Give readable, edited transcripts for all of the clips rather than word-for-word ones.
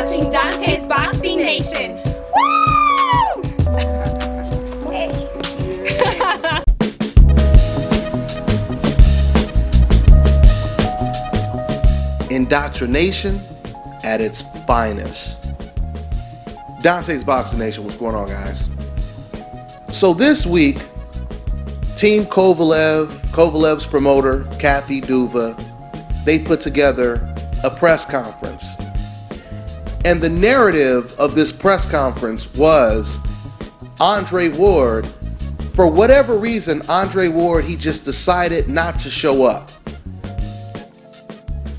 watching Dante's Boxing Nation. Woo! Indoctrination at its finest. Dante's Boxing Nation, what's going on, guys? So this week, Team Kovalev's promoter, Kathy Duva, they put together a press conference. And the narrative of this press conference was Andre Ward, for whatever reason, Andre Ward, he just decided not to show up.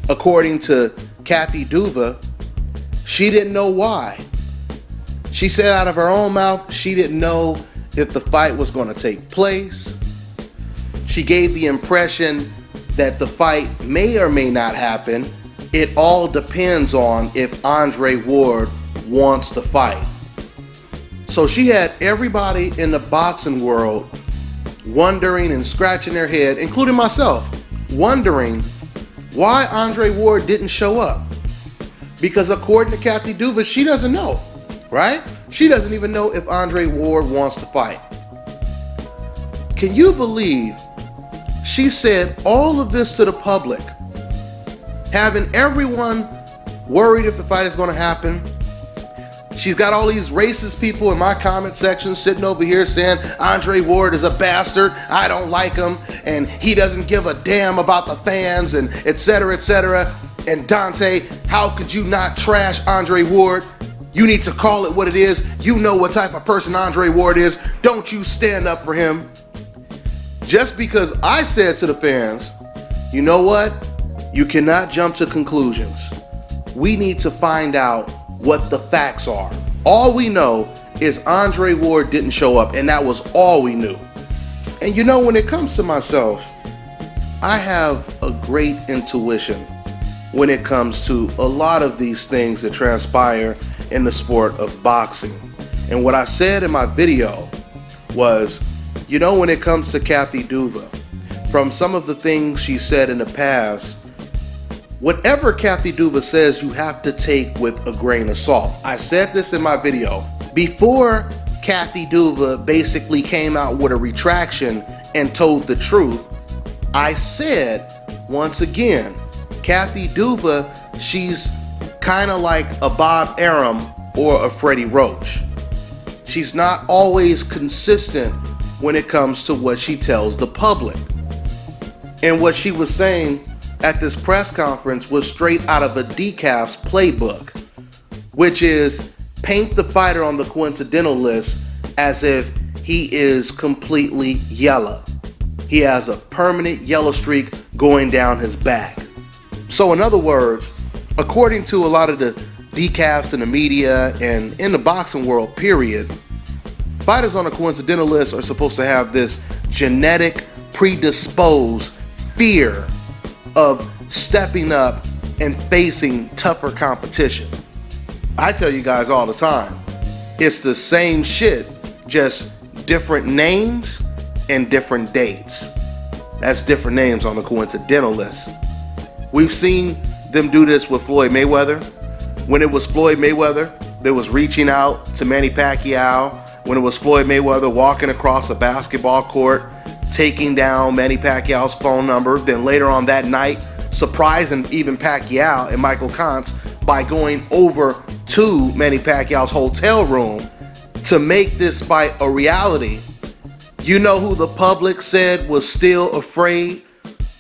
According to Kathy Duva, she didn't know why. She said out of her own mouth, she didn't know if the fight was going to take place. She gave the impression that the fight may or may not happen. It all depends on if Andre Ward wants to fight. So she had everybody in the boxing world wondering and scratching their head, including myself, wondering why Andre Ward didn't show up. Because according to Kathy Duva, she doesn't know, right? She doesn't even know if Andre Ward wants to fight. Can you believe she said all of this to the public, having everyone worried if the fight is going to happen? She's got all these racist people in my comment section sitting over here saying Andre Ward is a bastard, I don't like him, and he doesn't give a damn about the fans, and etc., etc. And Dante, how could you not trash Andre Ward? You need to call it what it is. You know what type of person Andre Ward is. Don't you stand up for him. Just because I said to the fans, you know what? You cannot jump to conclusions. We need to find out what the facts are. All we know is Andre Ward didn't show up, and that was all we knew. And you know, when it comes to myself, I have a great intuition when it comes to a lot of these things that transpire in the sport of boxing. And what I said in my video was, you know, when it comes to Kathy Duva, from some of the things she said in the past, whatever Kathy Duva says, you have to take with a grain of salt. I said this in my video. Before Kathy Duva basically came out with a retraction and told the truth, I said, once again, Kathy Duva, she's kind of like a Bob Arum or a Freddie Roach. She's not always consistent when it comes to what she tells the public. And what she was saying at this press conference was straight out of a DCAF's playbook, which is paint the fighter on the coincidental list as if he is completely yellow. He has a permanent yellow streak going down his back. So in other words, according to a lot of the DCAFs in the media and in the boxing world, period, fighters on a coincidental list are supposed to have this genetic predisposed fear of stepping up and facing tougher competition. I tell you guys all the time, it's the same shit, just different names and different dates. That's different names on the coincidental list. We've seen them do this with Floyd Mayweather. When it was Floyd Mayweather that was reaching out to Manny Pacquiao, when it was Floyd Mayweather walking across a basketball court, taking down Manny Pacquiao's phone number, then later on that night, surprising even Pacquiao and Michael Kantz by going over to Manny Pacquiao's hotel room to make this fight a reality. You know who the public said was still afraid?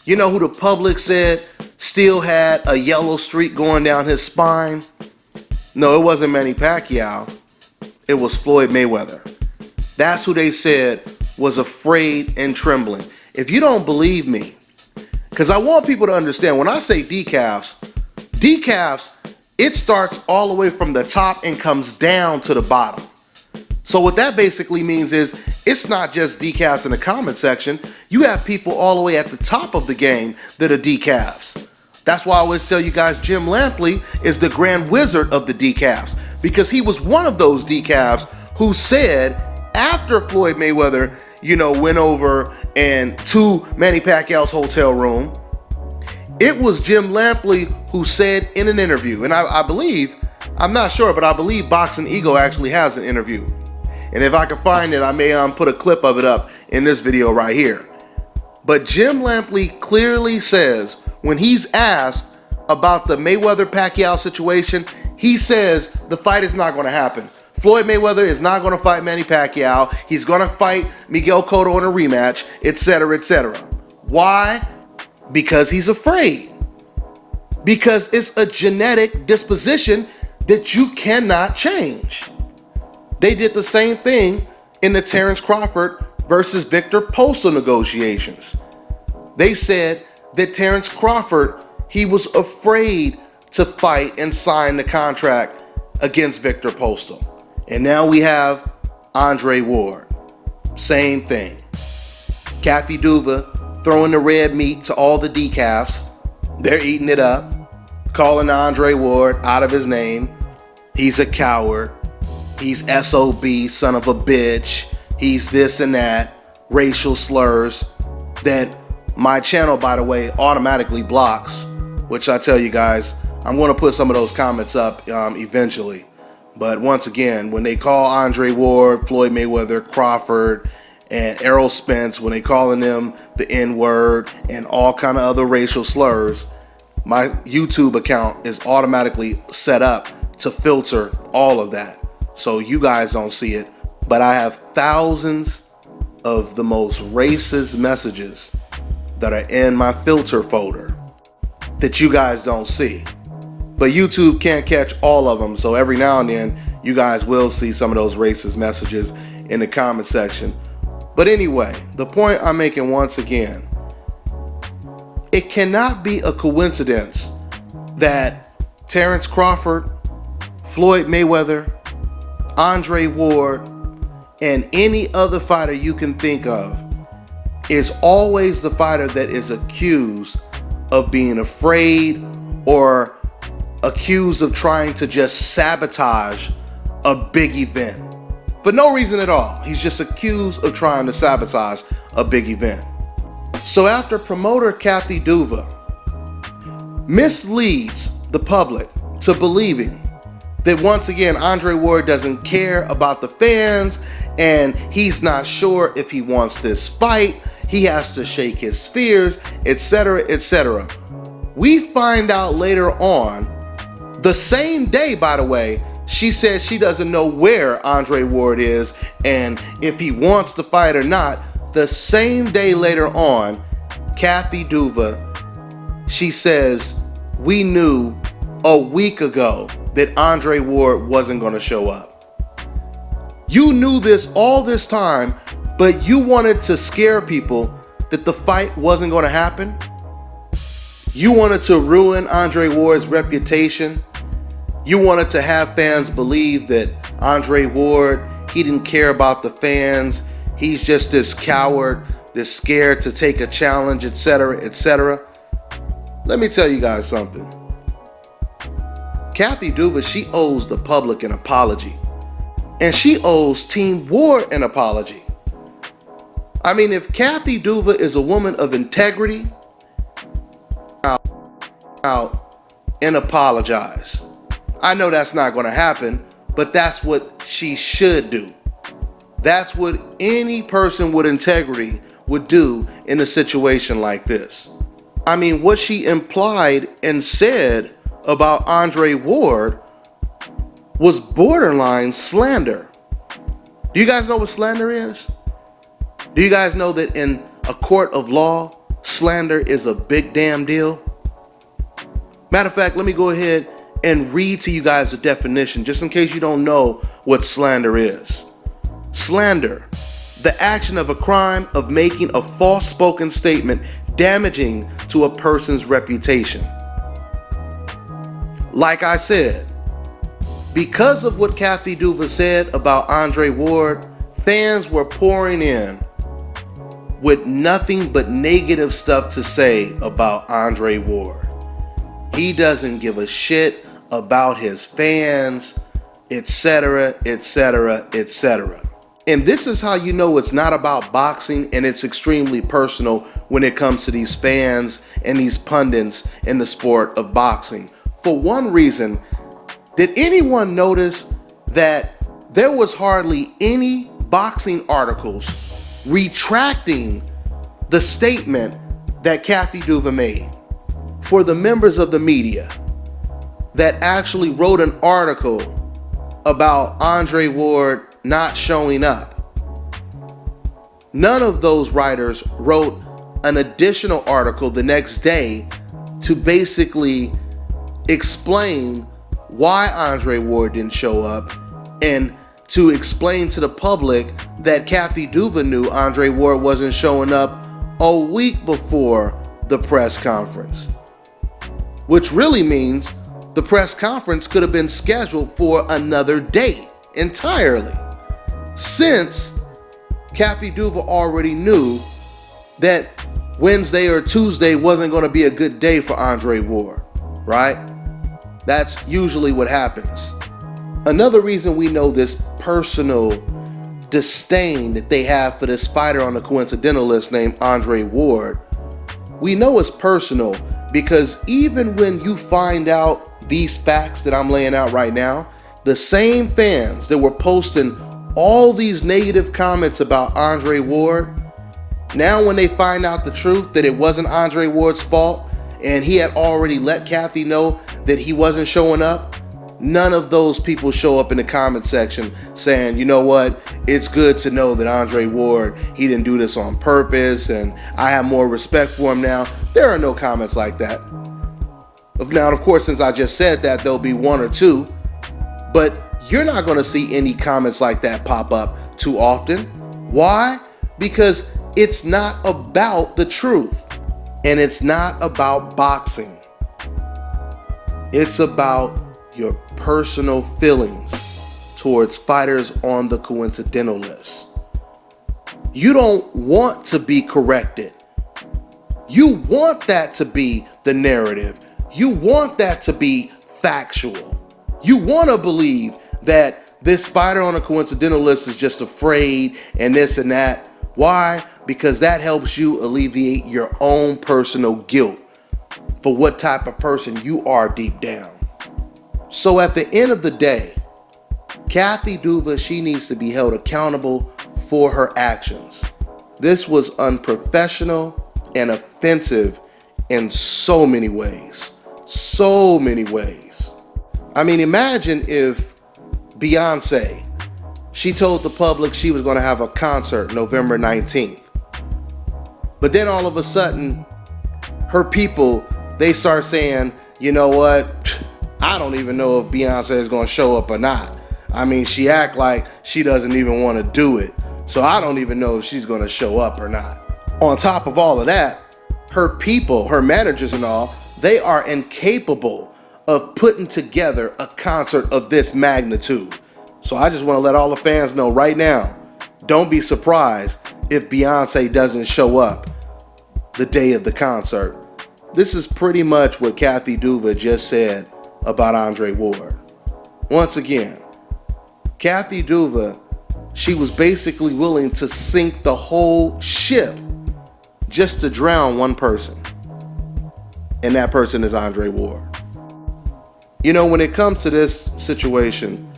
You know who the public said still had a yellow streak going down his spine? No, it wasn't Manny Pacquiao. It was Floyd Mayweather. That's who they said was afraid and trembling. If you don't believe me, because I want people to understand, when I say decafs, it starts all the way from the top and comes down to the bottom. So what that basically means is it's not just decafs in the comment section. You have people all the way at the top of the game that are decafs. That's why I always tell you guys Jim Lampley is the grand wizard of the decafs, because he was one of those decafs who said after Floyd Mayweather, went over and to Manny Pacquiao's hotel room, it was Jim Lampley who said in an interview, and I believe I'm not sure, but I believe Boxing Eagle actually has an interview. And if I can find it, I may put a clip of it up in this video right here. But Jim Lampley clearly says, when he's asked about the Mayweather-Pacquiao situation, he says the fight is not going to happen. Floyd Mayweather is not going to fight Manny Pacquiao. He's going to fight Miguel Cotto in a rematch, etc., etc. Why? Because he's afraid. Because it's a genetic disposition that you cannot change. They did the same thing in the Terrence Crawford versus Victor Postol negotiations. They said that Terrence Crawford, he was afraid to fight and sign the contract against Victor Postol. And now we have Andre Ward. Same thing. Kathy Duva throwing the red meat to all the decafs. They're eating it up, calling Andre Ward out of his name. He's a coward. He's SOB, son of a bitch. He's this and that. Racial slurs that my channel, by the way, automatically blocks, which I tell you guys, I'm going to put some of those comments up eventually. But once again, when they call Andre Ward, Floyd Mayweather, Crawford, and Errol Spence, when they calling them the N-word and all kind of other racial slurs, my YouTube account is automatically set up to filter all of that. So you guys don't see it, but I have thousands of the most racist messages that are in my filter folder that you guys don't see. But YouTube can't catch all of them, so every now and then you guys will see some of those racist messages in the comment section. But anyway, the point I'm making once again, it cannot be a coincidence that Terrence Crawford, Floyd Mayweather, Andre Ward, and any other fighter you can think of is always the fighter that is accused of being afraid or accused of trying to just sabotage a big event. For no reason at all. He's just accused of trying to sabotage a big event. So after promoter Kathy Duva misleads the public to believing that once again Andre Ward doesn't care about the fans and he's not sure if he wants this fight, he has to shake his fears, etc., etc. We find out later on, the same day, by the way, she says she doesn't know where Andre Ward is and if he wants to fight or not. The same day later on, Kathy Duva, she says, we knew a week ago that Andre Ward wasn't going to show up. You knew this all this time, but you wanted to scare people that the fight wasn't going to happen. You wanted to ruin Andre Ward's reputation. You wanted to have fans believe that Andre Ward, he didn't care about the fans. He's just this coward that's scared to take a challenge, etc., etc. Let me tell you guys something. Kathy Duva, she owes the public an apology. And she owes Team Ward an apology. I mean, if Kathy Duva is a woman of integrity, out and apologize. I know that's not going to happen, but that's what she should do. That's what any person with integrity would do in a situation like this. I mean, what she implied and said about Andre Ward was borderline slander. Do you guys know what slander is? Do you guys know that in a court of law, slander is a big damn deal? Matter of fact, let me go ahead and read to you guys the definition, just in case you don't know what slander is. Slander, the action of a crime of making a false spoken statement damaging to a person's reputation. Like I said, because of what Kathy Duva said about Andre Ward, fans were pouring in with nothing but negative stuff to say about Andre Ward. He doesn't give a shit about his fans, etc., etc., etc. And this is how you know it's not about boxing and it's extremely personal when it comes to these fans and these pundits in the sport of boxing. For one reason, Did anyone notice that there was hardly any boxing articles retracting the statement that Kathy Duva made? For the members of the media that actually wrote an article about Andre Ward not showing up, none of those writers wrote an additional article the next day to basically explain why Andre Ward didn't show up and to explain to the public that Kathy Duva knew Andre Ward wasn't showing up a week before the press conference. Which really means the press conference could have been scheduled for another date entirely, since Kathy Duva already knew that Wednesday or Tuesday wasn't going to be a good day for Andre Ward, right? That's usually what happens. Another reason we know this personal disdain that they have for this fighter on the coincidental list named Andre Ward, we know it's personal because even when you find out these facts that I'm laying out right now, the same fans that were posting all these negative comments about Andre Ward, now when they find out the truth that it wasn't Andre Ward's fault and he had already let Kathy know that he wasn't showing up, none of those people show up in the comment section saying, you know what, it's good to know that Andre Ward, he didn't do this on purpose and I have more respect for him now. There are no comments like that. Now, of course, since I just said that, there'll be one or two, but you're not going to see any comments like that pop up too often. Why? Because it's not about the truth and it's not about boxing. It's about your personal feelings towards fighters on the coincidental list. You don't want to be corrected. You want that to be the narrative. You want that to be factual. You want to believe that this fighter on a coincidental list is just afraid and this and that. Why? Because that helps you alleviate your own personal guilt for what type of person you are deep down. So at the end of the day, Kathy Duva, she needs to be held accountable for her actions. This was unprofessional and offensive in so many ways. So many ways. I mean, imagine if Beyonce, she told the public she was going to have a concert November 19th. But then all of a sudden, her people, they start saying, you know what? I don't even know if Beyonce is going to show up or not. I mean, she act like she doesn't even want to do it. So I don't even know if she's going to show up or not. On top of all of that, her people, her managers and all, they are incapable of putting together a concert of this magnitude. So I just want to let all the fans know right now, don't be surprised if Beyonce doesn't show up the day of the concert. This is pretty much what Kathy Duva just said about Andre Ward. Once again, Kathy Duva, she was basically willing to sink the whole ship just to drown one person. And that person is Andre Ward. You know, when it comes to this situation,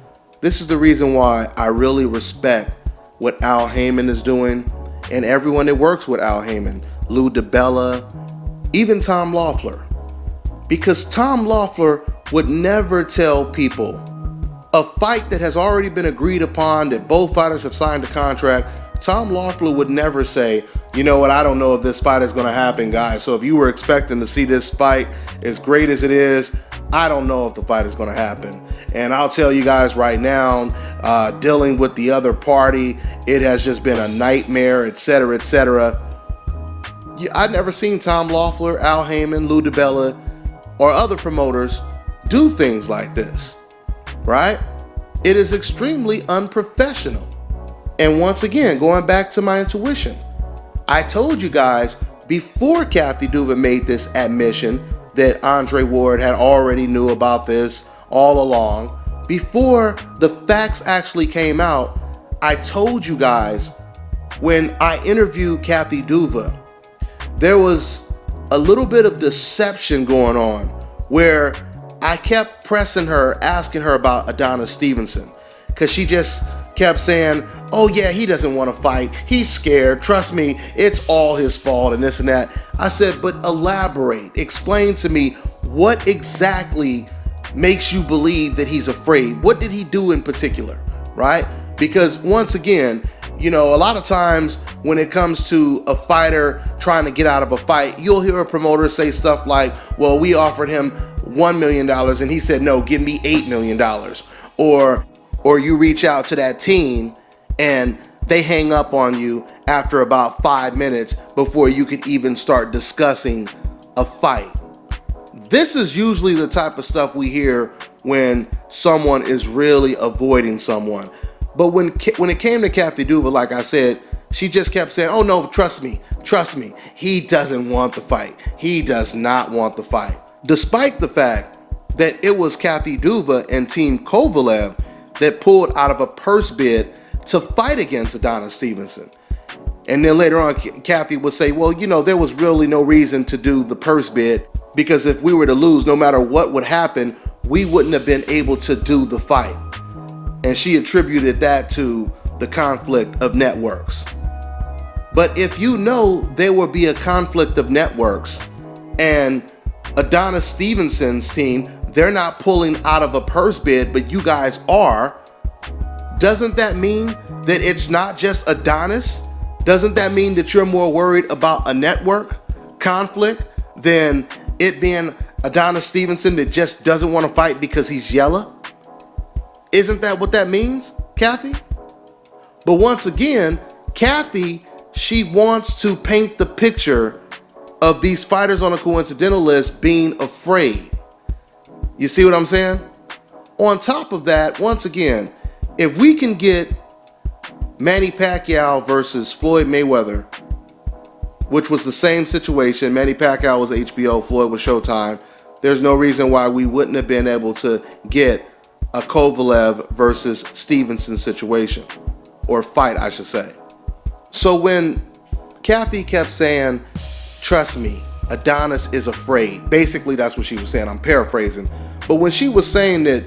this is the reason why I really respect what Al Heyman is doing and everyone that works with Al Heyman, Lou DiBella, even Tom Loeffler. Because Tom Loeffler would never tell people a fight that has already been agreed upon, that both fighters have signed a contract. Tom Loeffler would never say, you know what, I don't know if this fight is going to happen, guys. So if you were expecting to see this fight as great as it is, I don't know if the fight is going to happen. And I'll tell you guys right now, dealing with the other party, it has just been a nightmare, etc., etc. I've never seen Tom Loeffler, Al Heyman, Lou DiBella, or other promoters do things like this, right? It is extremely unprofessional. And once again, going back to my intuition, I told you guys before Kathy Duva made this admission that Andre Ward had already knew about this all along. Before the facts actually came out, I told you guys when I interviewed Kathy Duva, there was a little bit of deception going on where I kept pressing her, asking her about Adonis Stevenson, because she just kept saying, oh yeah, he doesn't want to fight. He's scared. Trust me, it's all his fault and this and that. I said, but elaborate. Explain to me what exactly makes you believe that he's afraid. What did he do in particular, right? Because once again, you know, a lot of times when it comes to a fighter trying to get out of a fight, you'll hear a promoter say stuff like, well, we offered him $1 million and he said, no, give me $8 million. Or you reach out to that team and they hang up on you after about 5 minutes before you could even start discussing a fight. This is usually the type of stuff we hear when someone is really avoiding someone. But when it came to Kathy Duva, like I said, she just kept saying, oh no, trust me, he doesn't want the fight. He does not want the fight. Despite the fact that it was Kathy Duva and Team Kovalev that pulled out of a purse bid to fight against Adonis Stevenson. And then later on, Kathy would say, well, you know, there was really no reason to do the purse bid because if we were to lose, no matter what would happen, we wouldn't have been able to do the fight. And she attributed that to the conflict of networks. But if you know there will be a conflict of networks and Adonis Stevenson's team, they're not pulling out of a purse bid, but you guys are, doesn't that mean that it's not just Adonis? Doesn't that mean that you're more worried about a network conflict than it being Adonis Stevenson that just doesn't want to fight because he's yellow? Isn't that what that means, Kathy? But once again, Kathy, she wants to paint the picture of these fighters on a coincidental list being afraid. You see what I'm saying? On top of that, once again, if we can get Manny Pacquiao versus Floyd Mayweather, which was the same situation, Manny Pacquiao was HBO, Floyd was Showtime, there's no reason why we wouldn't have been able to get a Kovalev versus Stevenson situation, or fight, I should say. So when Kathy kept saying, trust me, Adonis is afraid. Basically, that's what she was saying. I'm paraphrasing. But when she was saying that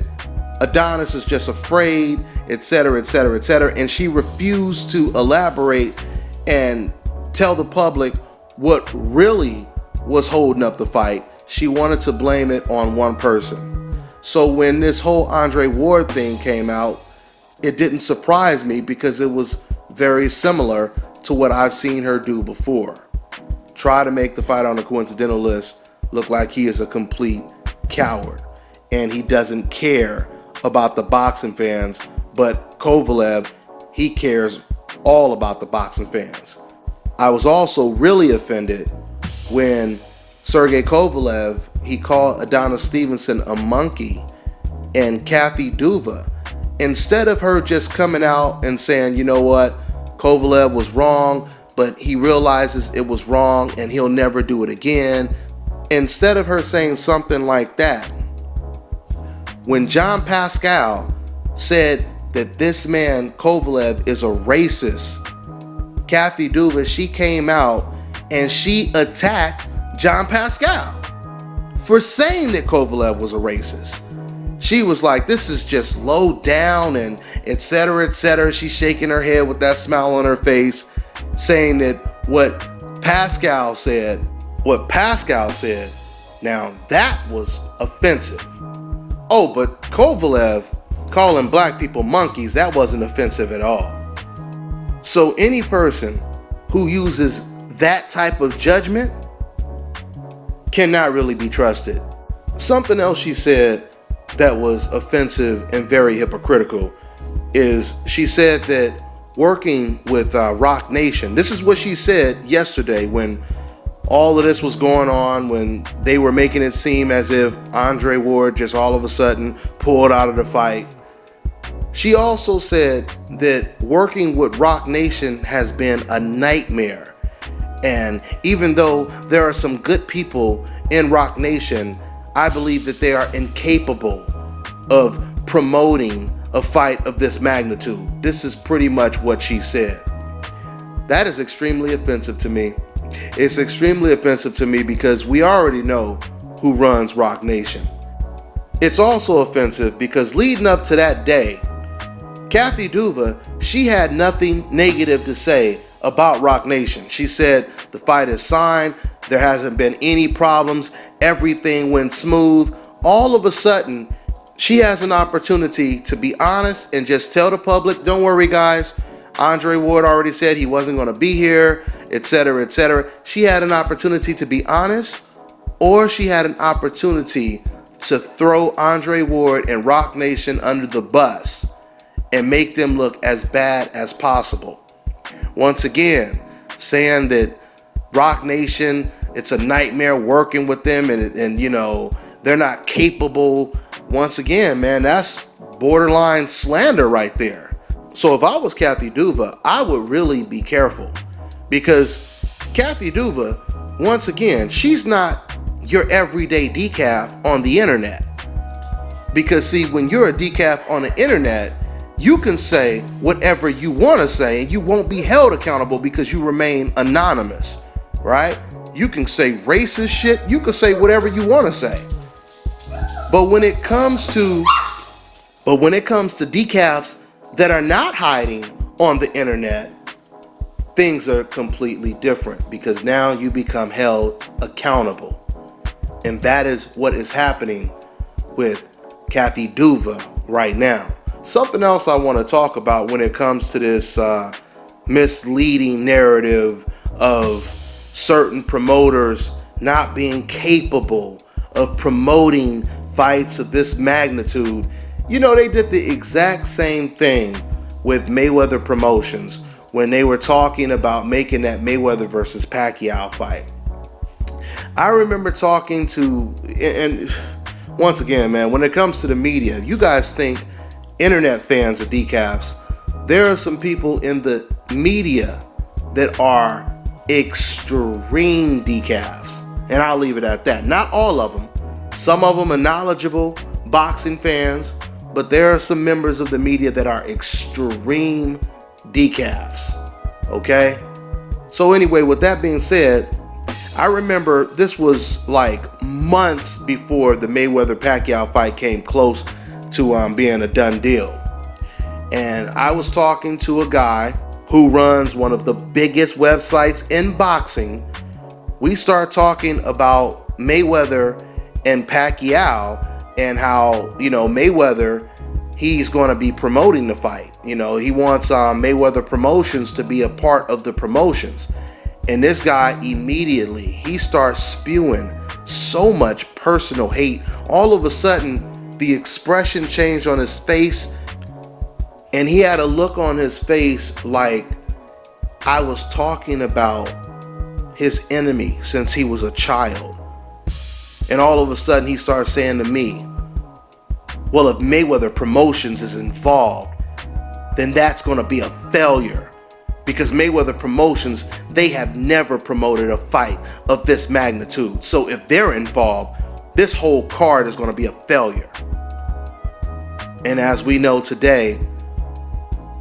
Adonis is just afraid, etc., and she refused to elaborate and tell the public what really was holding up the fight, she wanted to blame it on one person. So when this whole Andre Ward thing came out, it didn't surprise me because it was very similar to what I've seen her do before. Try to make the fight on the coincidental list look like he is a complete coward and he doesn't care about the boxing fans, but Kovalev, he cares all about the boxing fans. I was also really offended when Sergey Kovalev, he called Adonis Stevenson a monkey, and Kathy Duva, instead of her just coming out and saying, you know what, Kovalev was wrong, but he realizes it was wrong and he'll never do it again. Instead of her saying something like that, when John Pascal said that this man Kovalev is a racist, Kathy Duva, she came out and she attacked John Pascal for saying that Kovalev was a racist. She was like, this is just low down and etc. She's shaking her head with that smile on her face, saying that what Pascal said, now that was offensive. Oh, but Kovalev calling black people monkeys, that wasn't offensive at all. So any person who uses that type of judgment cannot really be trusted. Something else she said that was offensive and very hypocritical is she said that working with Rock Nation, this is what she said yesterday when all of this was going on, when they were making it seem as if Andre Ward just all of a sudden pulled out of the fight. She also said that working with Rock Nation has been a nightmare. And even though there are some good people in Rock Nation, I believe that they are incapable of promoting a fight of this magnitude. This is pretty much what she said. That is extremely offensive to me. It's extremely offensive to me because we already know who runs Rock Nation. It's also offensive because leading up to that day, Kathy Duva, she had nothing negative to say about Rock Nation. She said the fight is signed, there hasn't been any problems, everything went smooth. All of a sudden, she has an opportunity to be honest and just tell the public, don't worry guys, Andre Ward already said he wasn't going to be here, etc., etc. She had an opportunity to be honest, or she had an opportunity to throw Andre Ward and Rock Nation under the bus and make them look as bad as possible. Once again, saying that Rock Nation, it's a nightmare working with them and you know, they're not capable. Once again, man, that's borderline slander right there. So if I was Kathy Duva, I would really be careful, because Kathy Duva, once again, she's not your everyday decaf on the internet. Because see, when you're a decaf on the internet, you can say whatever you want to say and you won't be held accountable because you remain anonymous, right? You can say racist shit, you can say whatever you want to say. But when it comes to decafs that are not hiding on the internet, things are completely different, because now you become held accountable. And that is what is happening with Kathy Duva right now. Something else I want to talk about when it comes to this misleading narrative of certain promoters not being capable of promoting fights of this magnitude. You know, they did the exact same thing with Mayweather Promotions when they were talking about making that Mayweather versus Pacquiao fight. I remember talking to, and once again, man, when it comes to the media, you guys think internet fans of decafs, there are some people in the media that are extreme decafs, and I'll leave it at that. Not all of them. Some of them are knowledgeable boxing fans, but there are some members of the media that are extreme decafs. Okay? So anyway, with that being said, I remember this was like months before the Mayweather-Pacquiao fight came close to being a done deal. And I was talking to a guy who runs one of the biggest websites in boxing. We start talking about Mayweather and Pacquiao and how, you know, Mayweather, he's going to be promoting the fight. You know, he wants Mayweather Promotions to be a part of the promotions. And this guy immediately, he starts spewing so much personal hate. All of a sudden, the expression changed on his face, and he had a look on his face like I was talking about his enemy since he was a child. And all of a sudden, he starts saying to me, well, if Mayweather Promotions is involved, then that's going to be a failure. Because Mayweather Promotions, they have never promoted a fight of this magnitude. So if they're involved, this whole card is going to be a failure. And as we know today,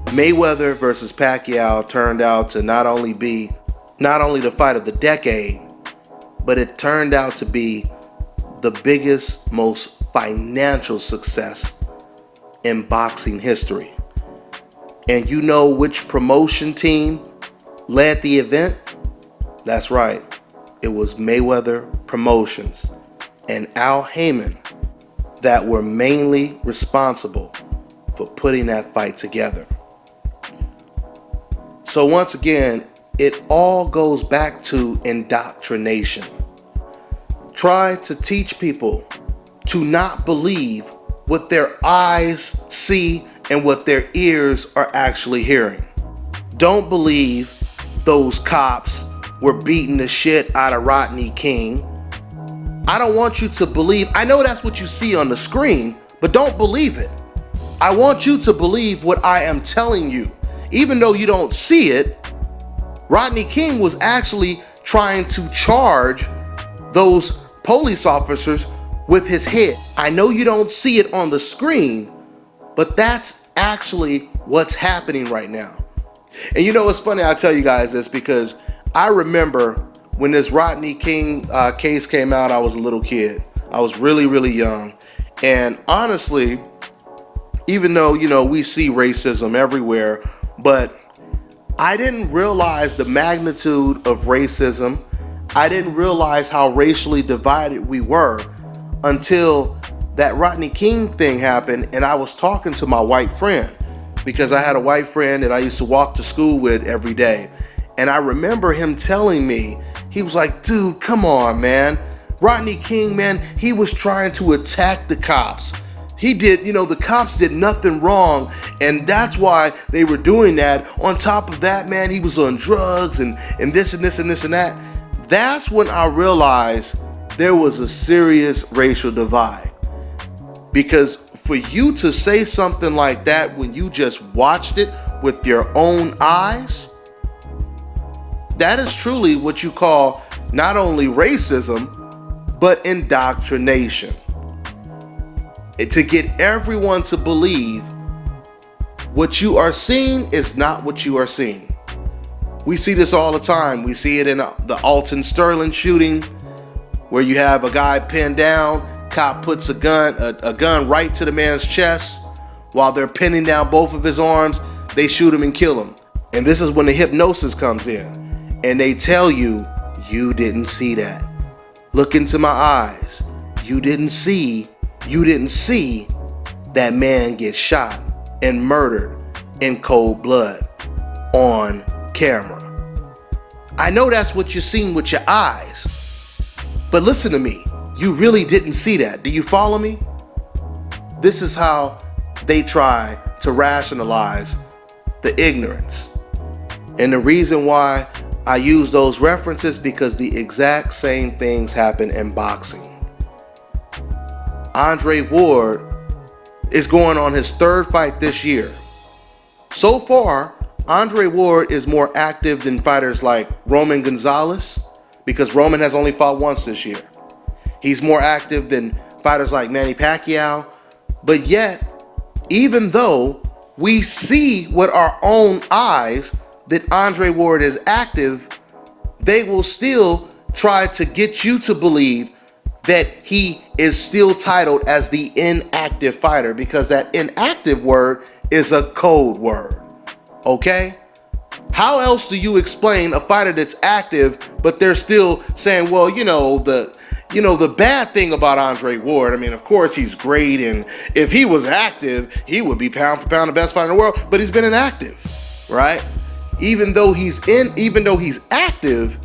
Mayweather versus Pacquiao turned out to not only the fight of the decade, but it turned out to be the biggest, most financial success in boxing history. And you know which promotion team led the event? That's right. It was Mayweather Promotions and Al Heyman that were mainly responsible for putting that fight together. So once again, it all goes back to indoctrination. Try to teach people to not believe what their eyes see and what their ears are actually hearing. Don't believe those cops were beating the shit out of Rodney King. I don't want you to believe, I know that's what you see on the screen, but don't believe it. I want you to believe what I am telling you. Even though you don't see it, Rodney King was actually trying to charge those police officers with his head. I know you don't see it on the screen, but that's actually what's happening right now. And you know, it's funny I tell you guys this, because I remember when this Rodney King case came out, I was a little kid. I was really, really young. And honestly, even though, we see racism everywhere, but I didn't realize the magnitude of racism. I didn't realize how racially divided we were until that Rodney King thing happened, and I was talking to my white friend, because I had a white friend that I used to walk to school with every day. And I remember him telling me, he was like, dude, come on, man. Rodney King, man, he was trying to attack the cops. He did, the cops did nothing wrong, and that's why they were doing that. On top of that, man, he was on drugs and this and this and this and that. That's when I realized there was a serious racial divide. Because for you to say something like that when you just watched it with your own eyes, that is truly what you call not only racism, but indoctrination. To get everyone to believe what you are seeing is not what you are seeing. We see this all the time. We see it in the Alton Sterling shooting, where you have a guy pinned down, cop puts a gun right to the man's chest. While they're pinning down both of his arms, they shoot him and kill him. And this is when the hypnosis comes in, and they tell you, you didn't see that. Look into my eyes. You didn't see that man get shot and murdered in cold blood on camera. I know that's what you're seeing with your eyes, but listen to me. You really didn't see that. Do you follow me? This is how they try to rationalize the ignorance. And the reason why I use those references, because the exact same things happen in boxing. Andre Ward is going on his third fight this year. So far, Andre Ward is more active than fighters like Roman Gonzalez, because Roman has only fought once this year. He's more active than fighters like Manny Pacquiao. But yet, even though we see with our own eyes that Andre Ward is active, they will still try to get you to believe that he is still titled as the inactive fighter, because that inactive word is a code word. Okay? How else do you explain a fighter that's active, but they're still saying, well, the bad thing about Andre Ward, I mean, of course he's great, and if he was active, he would be pound for pound the best fighter in the world, but he's been inactive, right? Even though he's active,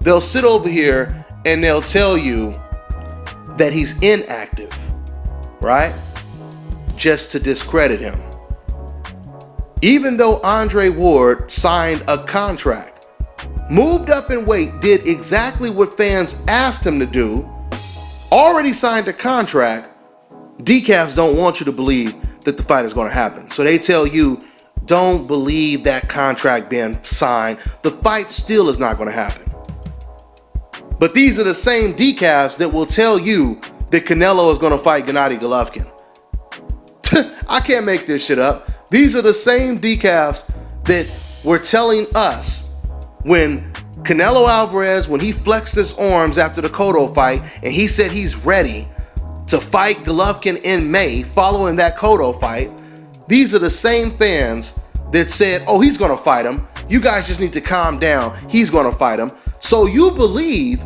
they'll sit over here and they'll tell you that he's inactive, right? Just to discredit him. Even though Andre Ward signed a contract, moved up in weight, did exactly what fans asked him to do, already signed a contract, decafs don't want you to believe that the fight is going to happen. So they tell you, don't believe that contract being signed. The fight still is not going to happen. But these are the same decafs that will tell you that Canelo is going to fight Gennady Golovkin. I can't make this shit up. These are the same decafs that were telling us when Canelo Alvarez, when he flexed his arms after the Cotto fight and he said he's ready to fight Golovkin in May following that Cotto fight, these are the same fans that said, oh, he's going to fight him. You guys just need to calm down. He's going to fight him. So you believe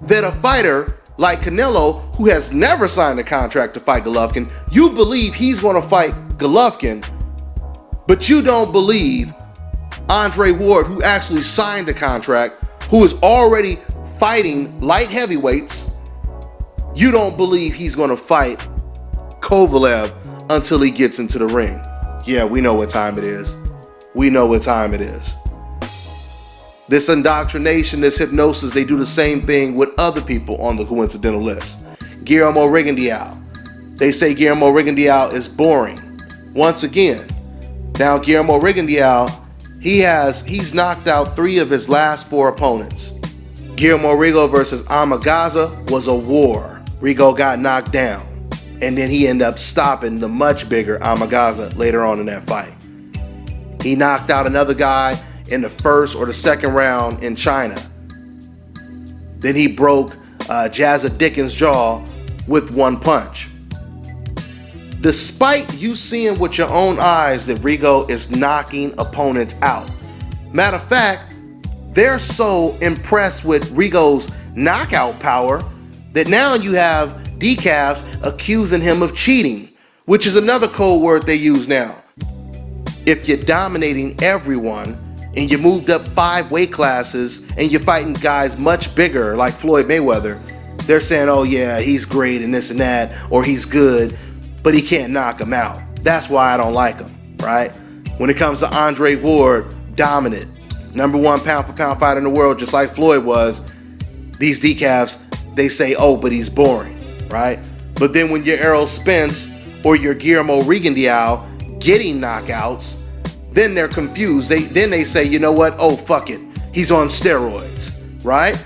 that a fighter like Canelo, who has never signed a contract to fight Golovkin, you believe he's going to fight Golovkin, but you don't believe Andre Ward, who actually signed a contract, who is already fighting light heavyweights. You don't believe he's going to fight Kovalev until he gets into the ring. Yeah, we know what time it is. We know what time it is. This indoctrination, this hypnosis, they do the same thing with other people on the coincidental list. Guillermo Rigondeaux. They say Guillermo Rigondeaux is boring. Once again, now Guillermo Rigondeaux, he's knocked out 3 of his last 4 opponents. Guillermo Rigo versus Amagaza was a war. Rigo got knocked down, and then he ended up stopping the much bigger Amagaza later on in that fight. He knocked out another guy in the first or the second round in China. Then he broke Jazza Dickens' jaw with 1 punch. despite you seeing with your own eyes that Rigo is knocking opponents out. Matter of fact, they're so impressed with Rigo's knockout power that now you have decafs accusing him of cheating, which is another code word they use now. If you're dominating everyone and you moved up 5 weight classes and you're fighting guys much bigger like Floyd Mayweather, they're saying, oh yeah, he's great and this and that, or he's good, but he can't knock him out. That's why I don't like him, right? When it comes to Andre Ward, dominant, #1 pound for pound fighter in the world, just like Floyd was. These decafs, they say, oh, but he's boring, right? But then when you're Errol Spence or you're Guillermo Rigondeaux getting knockouts, then they're confused. Then they say, you know what? Oh, fuck it. He's on steroids, right?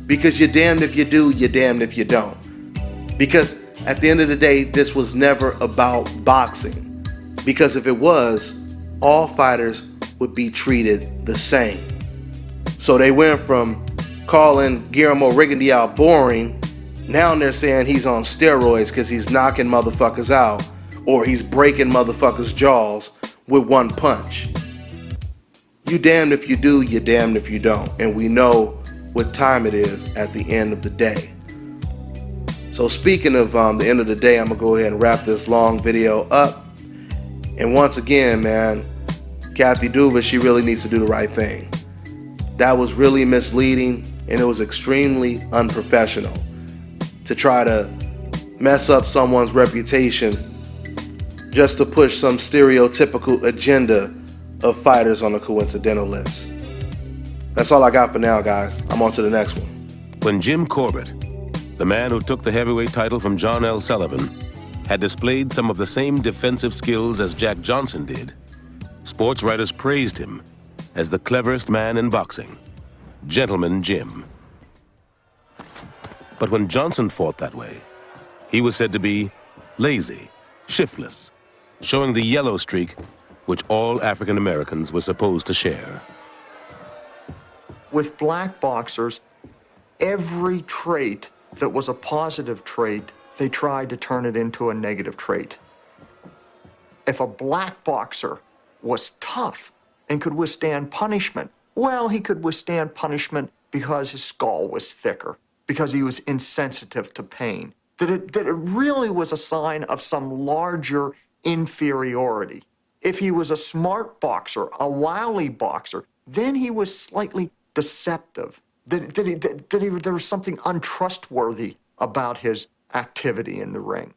Because you're damned if you do, you're damned if you don't. Because at the end of the day, this was never about boxing. Because if it was, all fighters would be treated the same. So they went from calling Guillermo Rigondeaux boring, now they're saying he's on steroids because he's knocking motherfuckers out or he's breaking motherfuckers' jaws with one punch. You damned if you do, you damned if you don't. And we know what time it is at the end of the day. So speaking of the end of the day, I'm going to go ahead and wrap this long video up. And once again, man, Kathy Duva, she really needs to do the right thing. That was really misleading and it was extremely unprofessional to try to mess up someone's reputation just to push some stereotypical agenda of fighters on a coincidental list. That's all I got for now, guys. I'm on to the next one. When Jim Corbett, the man who took the heavyweight title from John L. Sullivan, had displayed some of the same defensive skills as Jack Johnson did, sports writers praised him as the cleverest man in boxing, Gentleman Jim. But when Johnson fought that way, he was said to be lazy, shiftless, showing the yellow streak which all African Americans were supposed to share. With black boxers, every trait that was a positive trait, they tried to turn it into a negative trait. If a black boxer was tough and could withstand punishment, well, he could withstand punishment because his skull was thicker, because he was insensitive to pain, that it really was a sign of some larger inferiority. If he was a smart boxer, a wily boxer, then he was slightly deceptive, that there was something untrustworthy about his activity in the ring.